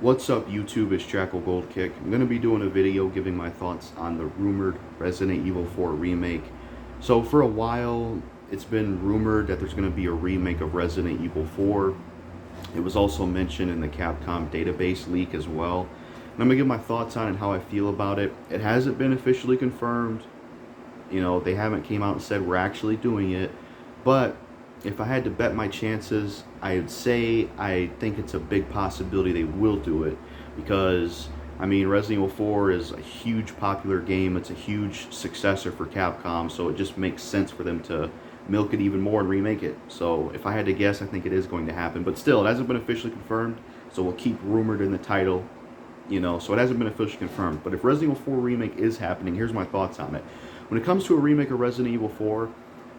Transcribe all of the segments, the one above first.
What's up YouTube, it's JackalGoldKick. I'm going to be doing a video giving my thoughts on the rumored Resident Evil 4 remake. So for a while, it's been rumored that there's going to be a remake of Resident Evil 4. It was also mentioned in the Capcom database leak as well. And I'm going to give my thoughts on it and how I feel about it. It hasn't been officially confirmed. You know, they haven't came out and said we're actually doing it. But if I had to bet my chances, I'd say I think it's a big possibility they will do it, because I mean Resident Evil 4 is a huge popular game. It's a huge successor for Capcom, so it just makes sense for them to milk it even more and remake it. So if I had to guess, I think it is going to happen. But still, it hasn't been officially confirmed, so we'll keep rumored in the title. You know, so it hasn't been officially confirmed. But if Resident Evil 4 remake is happening, here's my thoughts on it. When it comes to a remake of Resident Evil 4,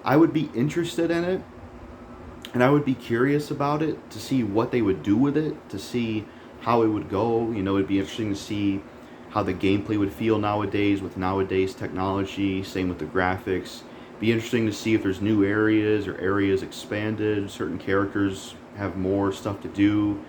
I would be interested in it, and I would be curious about it to see what they would do with it, to see how it would go. You know, it'd be interesting to see how the gameplay would feel nowadays with nowadays technology, same with the graphics. Be interesting to see if there's new areas or areas expanded, certain characters have more stuff to do,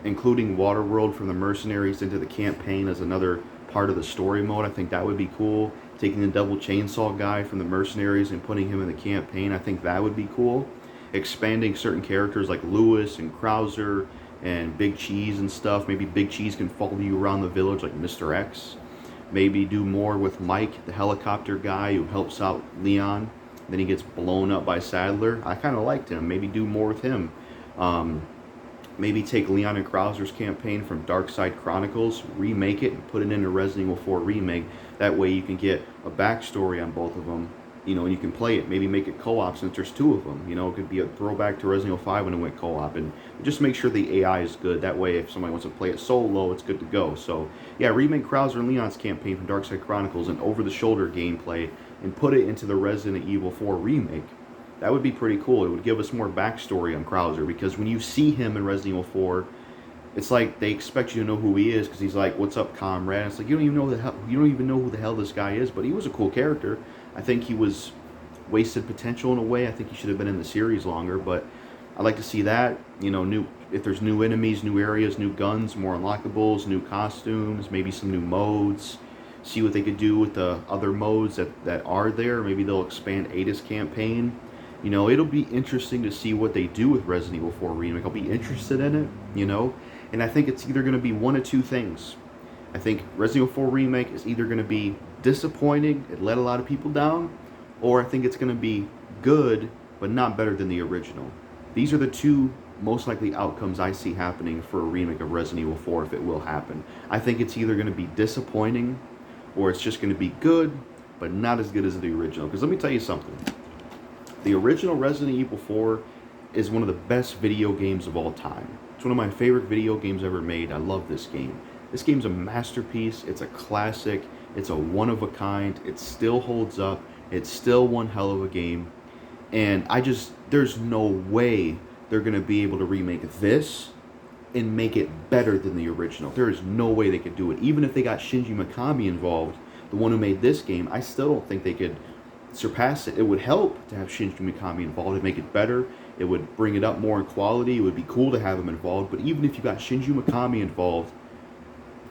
including Waterworld from the mercenaries into the campaign as another part of the story mode. I think that would be cool. Taking the double chainsaw guy from the mercenaries and putting him in the campaign, I think that would be cool. Expanding certain characters like Lewis and Krauser and Big Cheese and stuff. Maybe Big Cheese can follow you around the village like Mr. X. Maybe do more with Mike, the helicopter guy who helps out Leon. Then he gets blown up by Sadler. I kind of liked him. Maybe do more with him. Maybe take Leon and Krauser's campaign from Dark Side Chronicles, remake it, and put it into Resident Evil 4 Remake. That way you can get a backstory on both of them, you know, and you can play it. Maybe make it co-op since there's two of them. You know, it could be a throwback to Resident Evil 5 when it went co-op. And just make sure the AI is good. That way if somebody wants to play it solo, it's good to go. So, yeah, remake Krauser and Leon's campaign from Dark Side Chronicles and over-the-shoulder gameplay and put it into the Resident Evil 4 Remake. That would be pretty cool. It would give us more backstory on Krauser, because when you see him in Resident Evil 4, it's like they expect you to know who he is, because he's like, "What's up, comrade?" And it's like you don't even know who the hell this guy is. But he was a cool character. I think he was wasted potential in a way. I think he should have been in the series longer. But I'd like to see that. You know, if there's new enemies, new areas, new guns, more unlockables, new costumes, maybe some new modes. See what they could do with the other modes that are there. Maybe they'll expand Ada's campaign. You know, it'll be interesting to see what they do with Resident Evil 4 Remake. I'll be interested in it, you know. And I think it's either going to be one of two things. I think Resident Evil 4 Remake is either going to be disappointing, it let a lot of people down, or I think it's going to be good, but not better than the original. These are the two most likely outcomes I see happening for a remake of Resident Evil 4 if it will happen. I think it's either going to be disappointing, or it's just going to be good, but not as good as the original. Because let me tell you something. The original Resident Evil 4 is one of the best video games of all time. It's one of my favorite video games ever made. I love this game. This game's a masterpiece. It's a classic. It's a one-of-a-kind. It still holds up. It's still one hell of a game. And there's no way they're going to be able to remake this and make it better than the original. There is no way they could do it. Even if they got Shinji Mikami involved, the one who made this game, I still don't think they could surpass it. It would help to have Shinji Mikami involved to make it better. It would bring it up more in quality. It would be cool to have him involved. But even if you got Shinji Mikami involved,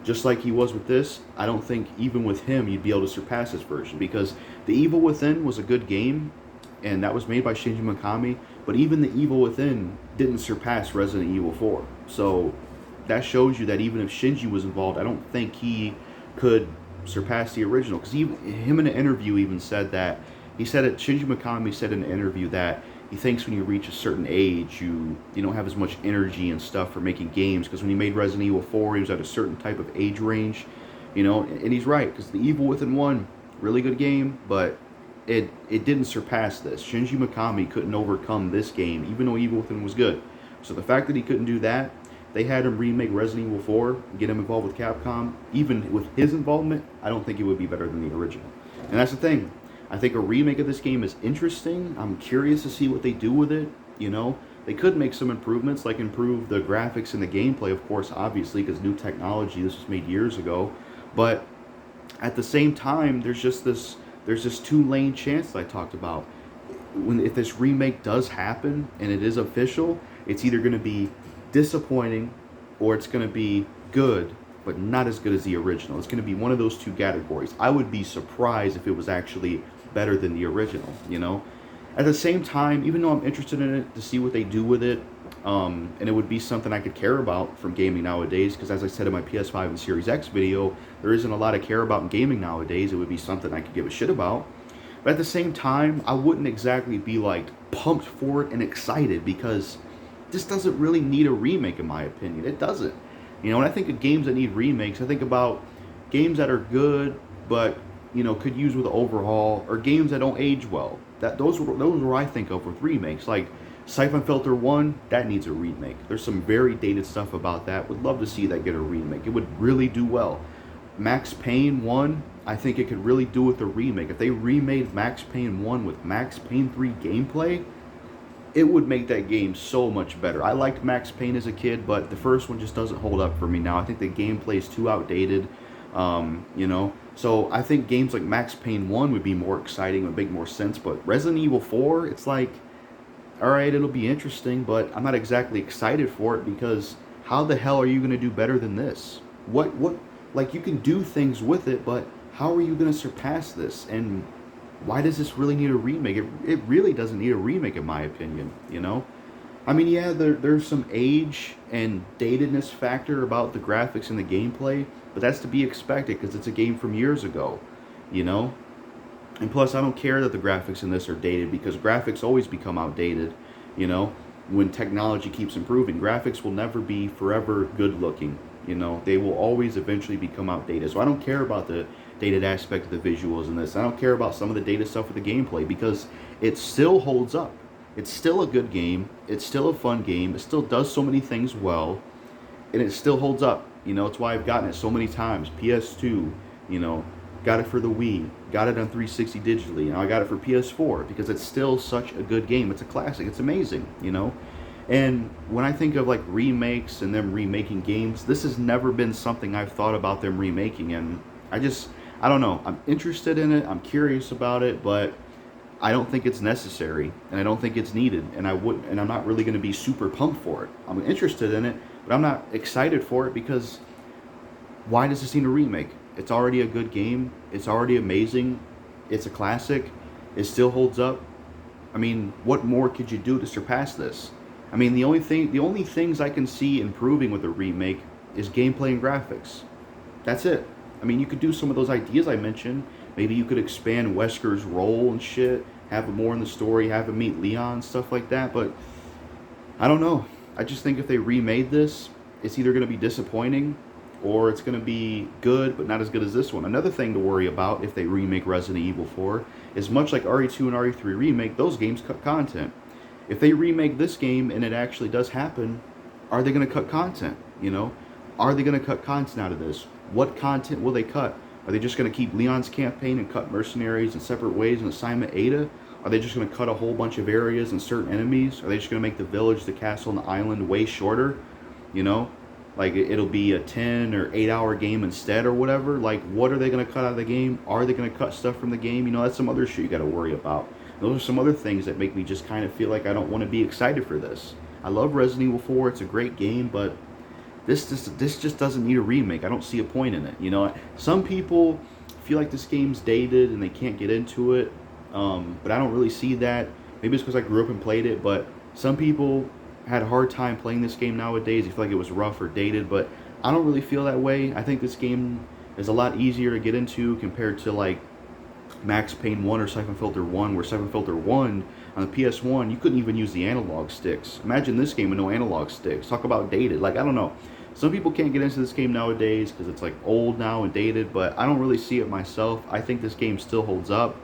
just like he was with this, I don't think even with him you'd be able to surpass this version, because The Evil Within was a good game, and that was made by Shinji Mikami, but even The Evil Within didn't surpass Resident Evil 4. So that shows you that even if Shinji was involved, I don't think he could surpass the original. Because him in an interview even said that, Shinji Mikami said in an interview that he thinks when you reach a certain age, you don't have as much energy and stuff for making games, because when he made Resident Evil 4, he was at a certain type of age range, you know, and he's right, because The Evil Within 1, really good game, but it didn't surpass this. Shinji Mikami couldn't overcome this game, even though Evil Within was good. So the fact that he couldn't do that, they had him remake Resident Evil 4, get him involved with Capcom. Even with his involvement, I don't think it would be better than the original. And that's the thing. I think a remake of this game is interesting. I'm curious to see what they do with it. You know, they could make some improvements, like improve the graphics and the gameplay, of course, obviously, because new technology. This was made years ago. But at the same time, there's this two-lane chance that I talked about. If this remake does happen and it is official, it's either going to be disappointing or it's going to be good but not as good as the original. It's going to be one of those two categories. I would be surprised if it was actually better than the original, you know? At the same time, even though I'm interested in it to see what they do with it, and it would be something I could care about from gaming nowadays, because as I said in my PS5 and Series X video, there isn't a lot to care about in gaming nowadays. It would be something I could give a shit about. But at the same time, I wouldn't exactly be like pumped for it and excited, because this doesn't really need a remake in my opinion. It doesn't. You know, when I think of games that need remakes, I think about games that are good but, you know, could use with an overhaul, or games that don't age well. Those are what I think of with remakes. Like Siphon Filter 1, that needs a remake. There's some very dated stuff about that. Would love to see that get a remake. It would really do well. Max Payne 1, I think it could really do with a remake. If they remade Max Payne 1 with Max Payne 3 gameplay, it would make that game so much better. I liked Max Payne as a kid, but the first one just doesn't hold up for me now. I think the gameplay is too outdated, you know. So I think games like Max Payne 1 would be more exciting, would make more sense. But Resident Evil 4, it's like, alright, it'll be interesting, but I'm not exactly excited for it, because how the hell are you going to do better than this? Like, you can do things with it, but how are you going to surpass this? And why does this really need a remake? It really doesn't need a remake in my opinion, you know? I mean, yeah, there's some age and datedness factor about the graphics and the gameplay, but that's to be expected because it's a game from years ago, you know? And plus, I don't care that the graphics in this are dated, because graphics always become outdated, you know? When technology keeps improving, graphics will never be forever good looking, you know? They will always eventually become outdated. So I don't care about the dated aspect of the visuals in this. I don't care about some of the dated stuff with the gameplay, because it still holds up. It's still a good game. It's still a fun game. It still does so many things well, and it still holds up. You know, it's why I've gotten it so many times. PS2, you know, got it for the Wii, got it on 360 digitally, and I got it for PS4 because it's still such a good game. It's a classic. It's amazing, you know. And when I think of like remakes and them remaking games, this has never been something I've thought about them remaking, and I don't know. I'm interested in it. I'm curious about it, but I don't think it's necessary, and I don't think it's needed, and I'm not really going to be super pumped for it. I'm interested in it, but I'm not excited for it, because why does this need a remake? It's already a good game. It's already amazing. It's a classic. It still holds up. I mean, what more could you do to surpass this? I mean, the only things I can see improving with a remake is gameplay and graphics. That's it. I mean, you could do some of those ideas I mentioned. Maybe you could expand Wesker's role and shit, have him more in the story, have him meet Leon, stuff like that, but I don't know. I just think if they remade this, it's either going to be disappointing or it's going to be good, but not as good as this one. Another thing to worry about if they remake Resident Evil 4 is, much like RE2 and RE3 Remake, those games cut content. If they remake this game and it actually does happen, are they going to cut content, you know? Are they going to cut content out of this? What content will they cut? Are they just going to keep Leon's campaign and cut mercenaries in separate ways and Assignment Ada? Are they just going to cut a whole bunch of areas and certain enemies? Are they just going to make the village, the castle, and the island way shorter? You know? Like, it'll be a 10 or 8 hour game instead or whatever. Like, what are they going to cut out of the game? Are they going to cut stuff from the game? You know, that's some other shit you got to worry about. Those are some other things that make me just kind of feel like I don't want to be excited for this. I love Resident Evil 4. It's a great game, but this just doesn't need a remake. I don't see a point in it. You know, some people feel like this game's dated and they can't get into it, but I don't really see that. Maybe it's because I grew up and played it, but some people had a hard time playing this game nowadays. They feel like it was rough or dated, but I don't really feel that way. I think this game is a lot easier to get into compared to like Max Payne 1 or Siphon Filter 1, where Siphon Filter 1 on the PS1, you couldn't even use the analog sticks. Imagine this game with no analog sticks. Talk about dated. Like, I don't know. Some people can't get into this game nowadays because it's like old now and dated, but I don't really see it myself. I think this game still holds up.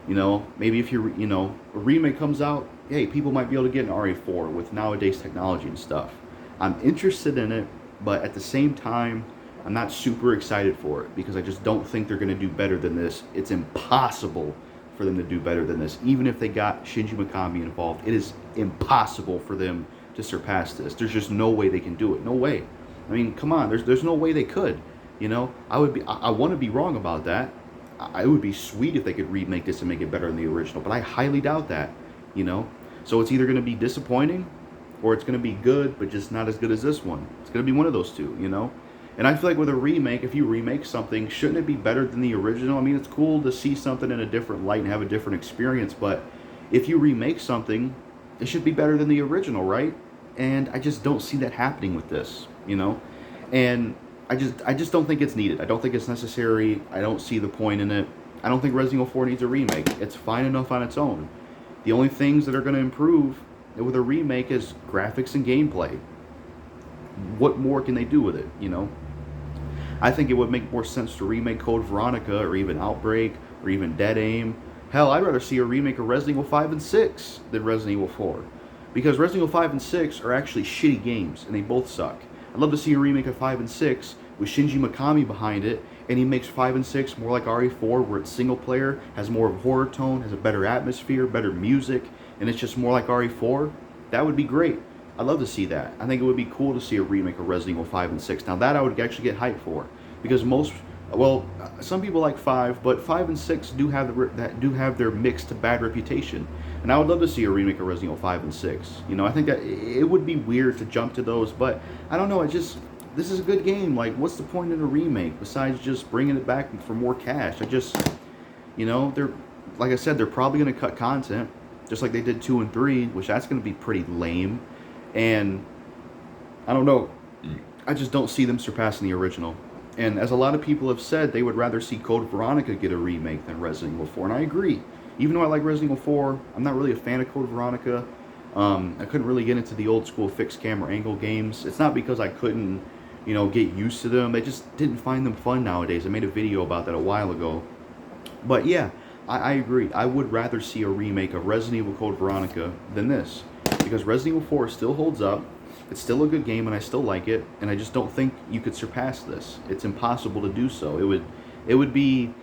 You know, maybe if you know, a remake comes out, hey, people might be able to get an RE4 with nowadays technology and stuff. I'm interested in it, but at the same time, I'm not super excited for it because I just don't think they're going to do better than this. It's impossible for them to do better than this. Even if they got Shinji Mikami involved, it is impossible for them to surpass this. There's just no way they can do it. No way. I mean, come on. There's no way they could. You know, I want to be wrong about that. It would be sweet if they could remake this and make it better than the original, but I highly doubt that. You know, so it's either going to be disappointing or it's going to be good, but just not as good as this one. It's going to be one of those two, you know? And I feel like with a remake, if you remake something, shouldn't it be better than the original? I mean, it's cool to see something in a different light and have a different experience, but if you remake something, it should be better than the original, right? And I just don't see that happening with this, you know? And I just don't think it's needed. I don't think it's necessary. I don't see the point in it. I don't think Resident Evil 4 needs a remake. It's fine enough on its own. The only things that are going to improve with a remake is graphics and gameplay. What more can they do with it, you know? I think it would make more sense to remake Code Veronica or even Outbreak or even Dead Aim. Hell, I'd rather see a remake of Resident Evil 5 and 6 than Resident Evil 4. Because Resident Evil 5 and 6 are actually shitty games, and they both suck. I'd love to see a remake of 5 and 6 with Shinji Mikami behind it, and he makes 5 and 6 more like RE4, where it's single player, has more of a horror tone, has a better atmosphere, better music, and it's just more like RE4. That would be great. I'd love to see that. I think it would be cool to see a remake of Resident Evil 5 and 6. Now that I would actually get hyped for, because some people like 5, but 5 and 6 do have their mixed to bad reputation. And I would love to see a remake of Resident Evil 5 and 6. You know, I think that it would be weird to jump to those, but I don't know, this is a good game. Like, what's the point in a remake besides just bringing it back for more cash? You know, like I said, they're probably going to cut content, just like they did 2 and 3, which that's going to be pretty lame. And I don't know, I just don't see them surpassing the original. And as a lot of people have said, they would rather see Code Veronica get a remake than Resident Evil 4, and I agree. Even though I like Resident Evil 4, I'm not really a fan of Code Veronica. I couldn't really get into the old school fixed camera angle games. It's not because I couldn't, you know, get used to them. I just didn't find them fun nowadays. I made a video about that a while ago. But yeah, I agree. I would rather see a remake of Resident Evil Code Veronica than this. Because Resident Evil 4 still holds up. It's still a good game and I still like it. And I just don't think you could surpass this. It's impossible to do so. It would be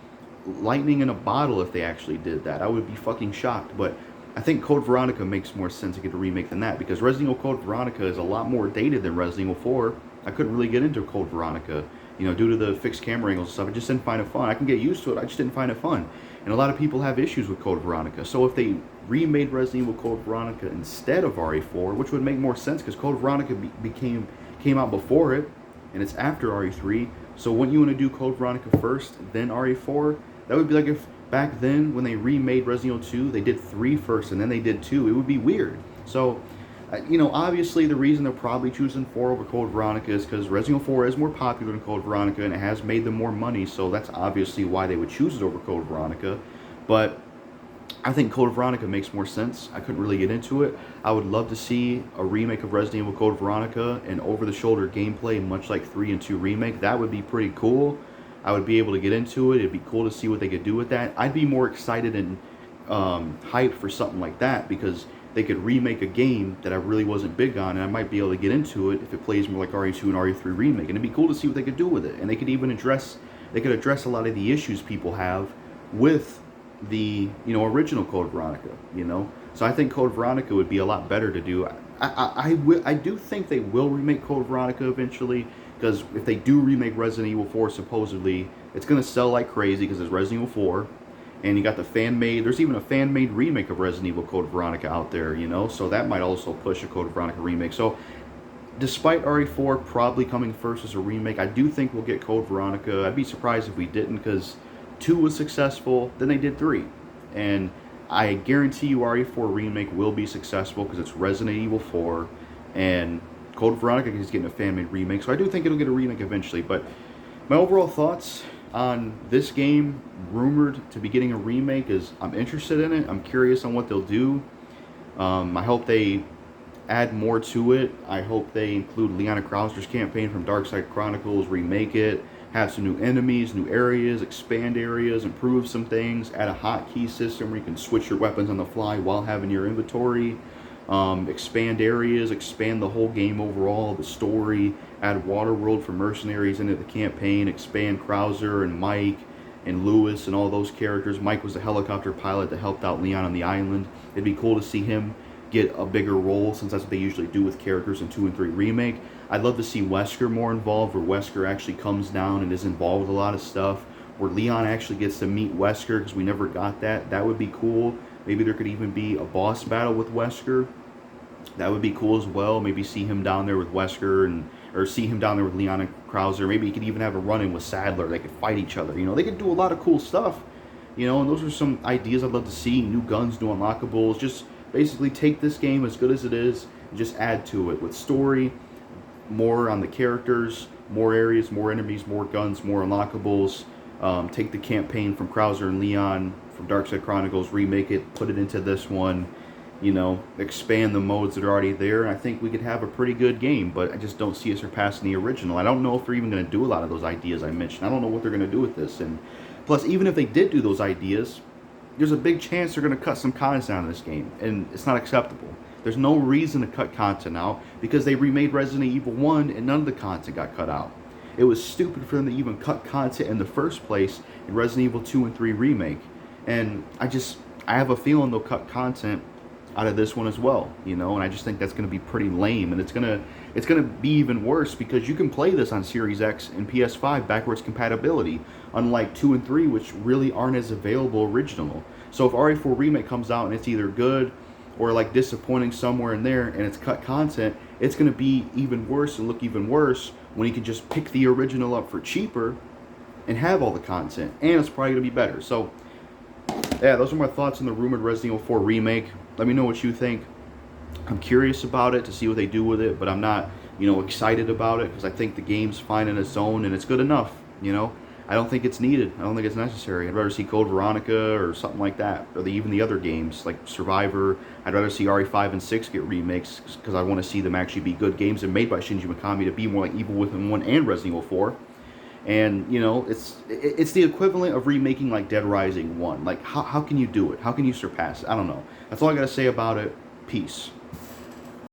lightning in a bottle if they actually did that. I would be fucking shocked. But I think Code Veronica makes more sense to get a remake than that. Because Resident Evil Code Veronica is a lot more dated than Resident Evil 4. I couldn't really get into Code Veronica, you know, due to the fixed camera angles and stuff. I just didn't find it fun. I can get used to it, I just didn't find it fun. And a lot of people have issues with Code Veronica. So if they remade Resident Evil Code Veronica instead of RE4, which would make more sense because Code Veronica came out before it, and it's after RE3. So wouldn't you want to do Code Veronica first, then RE4? That would be like if back then when they remade Resident Evil 2, they did 3 first and then they did 2. It would be weird. So, you know, obviously the reason they're probably choosing 4 over Code Veronica is because Resident Evil 4 is more popular than Code Veronica and it has made them more money, so that's obviously why they would choose it over Code Veronica. But I think Code Veronica makes more sense. I couldn't really get into it. I would love to see a remake of Resident Evil Code Veronica and over-the-shoulder gameplay, much like 3 and 2 Remake. That would be pretty cool. I would be able to get into it. It'd be cool to see what they could do with that. I'd be more excited and hyped for something like that because they could remake a game that I really wasn't big on, and I might be able to get into it if it plays more like RE2 and RE3 Remake. And it'd be cool to see what they could do with it. And they could even address a lot of the issues people have with the, you know, original Code Veronica, you know. So I think Code Veronica would be a lot better to do. I do think they will remake Code Veronica eventually, because if they do remake Resident Evil 4, supposedly it's gonna sell like crazy because it's Resident Evil 4, and you got the fan-made. There's even a fan-made remake of Resident Evil Code Veronica out there, you know. So that might also push a Code Veronica remake. So despite RE4 probably coming first as a remake, I do think we'll get Code Veronica. I'd be surprised if we didn't, because 2 was successful, then they did 3. And I guarantee you RE4 Remake will be successful because it's Resident Evil 4, and Code Veronica is getting a fan-made remake, so I do think it'll get a remake eventually. But my overall thoughts on this game, rumored to be getting a remake, is I'm interested in it. I'm curious on what they'll do. I hope they add more to it. I hope they include Liana Krauser's campaign from Darkside Chronicles, remake it, have some new enemies, new areas, expand areas, improve some things, add a hotkey system where you can switch your weapons on the fly while having your inventory, expand areas, expand the whole game overall, the story, add Waterworld for mercenaries into the campaign, expand Krauser and Mike and Lewis and all those characters. Mike was the helicopter pilot that helped out Leon on the island. It'd be cool to see him get a bigger role, since that's what they usually do with characters in 2 and 3 Remake. I'd love to see Wesker more involved, where Wesker actually comes down and is involved with a lot of stuff, where Leon actually gets to meet Wesker, because we never got that. That would be cool. Maybe there could even be a boss battle with Wesker. That would be cool as well. Maybe see him down there with Wesker, or see him down there with Leon and Krauser. Maybe he could even have a run-in with Sadler. They could fight each other. You know, they could do a lot of cool stuff. You know, and those are some ideas I'd love to see. New guns, new unlockables. Just basically take this game as good as it is and just add to it with story, more on the characters, more areas, more enemies, more guns, more unlockables. Take the campaign from Krauser and Leon from Darkside Chronicles, remake it, put it into this one. You know, expand the modes that are already there, and I think we could have a pretty good game, but I just don't see it surpassing the original. I don't know if they're even going to do a lot of those ideas I mentioned. I don't know what they're going to do with this, and plus, even if they did do those ideas, there's a big chance they're going to cut some content out of this game, and it's not acceptable. There's no reason to cut content out, because they remade Resident Evil 1, and none of the content got cut out. It was stupid for them to even cut content in the first place in Resident Evil 2 and 3 Remake, and I have a feeling they'll cut content out of this one as well, you know, and I just think that's going to be pretty lame, and it's gonna be even worse because you can play this on Series X and PS5 backwards compatibility, unlike 2 and 3, which really aren't as available original. So if RE4 Remake comes out and it's either good or like disappointing somewhere in there and it's cut content, it's going to be even worse and look even worse when you can just pick the original up for cheaper and have all the content, and it's probably going to be better. So yeah, those are my thoughts on the rumored Resident Evil 4 remake. Let me know what you think. I'm curious about it to see what they do with it, but I'm not, you know, excited about it because I think the game's fine in its own and it's good enough, you know. I don't think it's needed. I don't think it's necessary. I'd rather see Code Veronica or something like that, or even the other games like Survivor. I'd rather see RE5 and 6 get remakes because I want to see them actually be good games and made by Shinji Mikami to be more like Evil Within 1 and Resident Evil 4. And, you know, it's the equivalent of remaking like Dead Rising 1. Like, how can you do it? How can you surpass it? I don't know. That's all I got to say about it. Peace.